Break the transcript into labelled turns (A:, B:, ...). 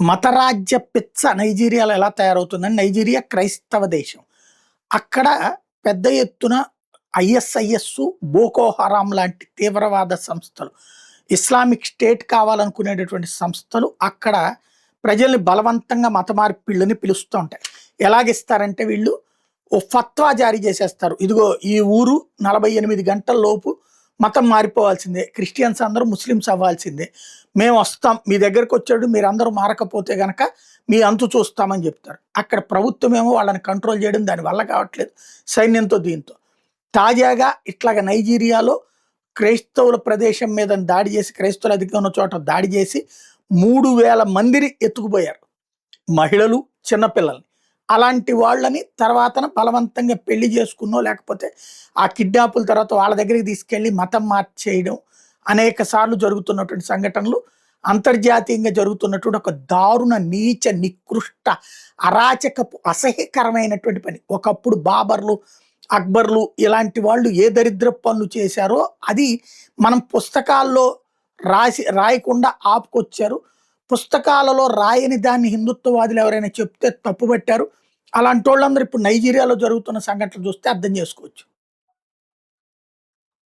A: మతరాజ్య పిచ్చ నైజీరియాలో ఎలా తయారవుతుందని, నైజీరియా క్రైస్తవ దేశం. అక్కడ పెద్ద ఎత్తున ఐఎస్ఐఎస్, బోకో హరాం లాంటి తీవ్రవాద సంస్థలు, ఇస్లామిక్ స్టేట్ కావాలనుకునేటటువంటి సంస్థలు అక్కడ ప్రజల్ని బలవంతంగా మత మార్పిళ్ళని పిలుస్తూ ఉంటాయి. ఎలాగిస్తారంటే వీళ్ళు ఓ ఫత్వా జారీ చేసేస్తారు. ఇదిగో ఈ ఊరు 48 గంటల లోపు మతం మారిపోవాల్సిందే, క్రిస్టియన్స్ అందరూ ముస్లిమ్స్ అవ్వాల్సిందే, మేము వస్తాం మీ దగ్గరకు వచ్చాడు, మీరు అందరూ మారకపోతే గనక మీ అంతు చూస్తామని చెప్తారు. అక్కడ ప్రభుత్వం ఏమో వాళ్ళని కంట్రోల్ చేయడం దాని వల్ల కావట్లేదు, సైన్యంతో దీంతో. తాజాగా ఇట్లాగ నైజీరియాలో క్రైస్తవుల ప్రదేశం మీద దాడి చేసి, క్రైస్తవులు అధికంగా ఉన్న చోట దాడి చేసి 3000 మందిని ఎత్తుకుపోయారు, మహిళలు చిన్నపిల్లల్ని. అలాంటి వాళ్ళని తర్వాతన బలవంతంగా పెళ్లి చేసుకున్నో లేకపోతే ఆ కిడ్నాపుల తర్వాత వాళ్ళ దగ్గరికి తీసుకెళ్లి మతం మార్చేయడం అనేక సార్లు జరుగుతున్నటువంటి సంఘటనలు, అంతర్జాతీయంగా జరుగుతున్నటువంటి ఒక దారుణ, నీచ, నికృష్ట, అరాచకపు, అసహ్యకరమైనటువంటి పని. ఒకప్పుడు బాబర్లు, అక్బర్లు ఇలాంటి వాళ్ళు ఏ దరిద్ర పనులు చేశారో అది మనం పుస్తకాల్లో రాయకుండా ఆపుకొచ్చారు. పుస్తకాలలో రాయని దాన్ని హిందుత్వవాదులు ఎవరైనా చెప్తే తప్పుపట్టారు. అలాంటి వాళ్ళందరూ ఇప్పుడు నైజీరియాలో జరుగుతున్న సంఘటనలు చూస్తే అర్థం చేసుకోవచ్చు.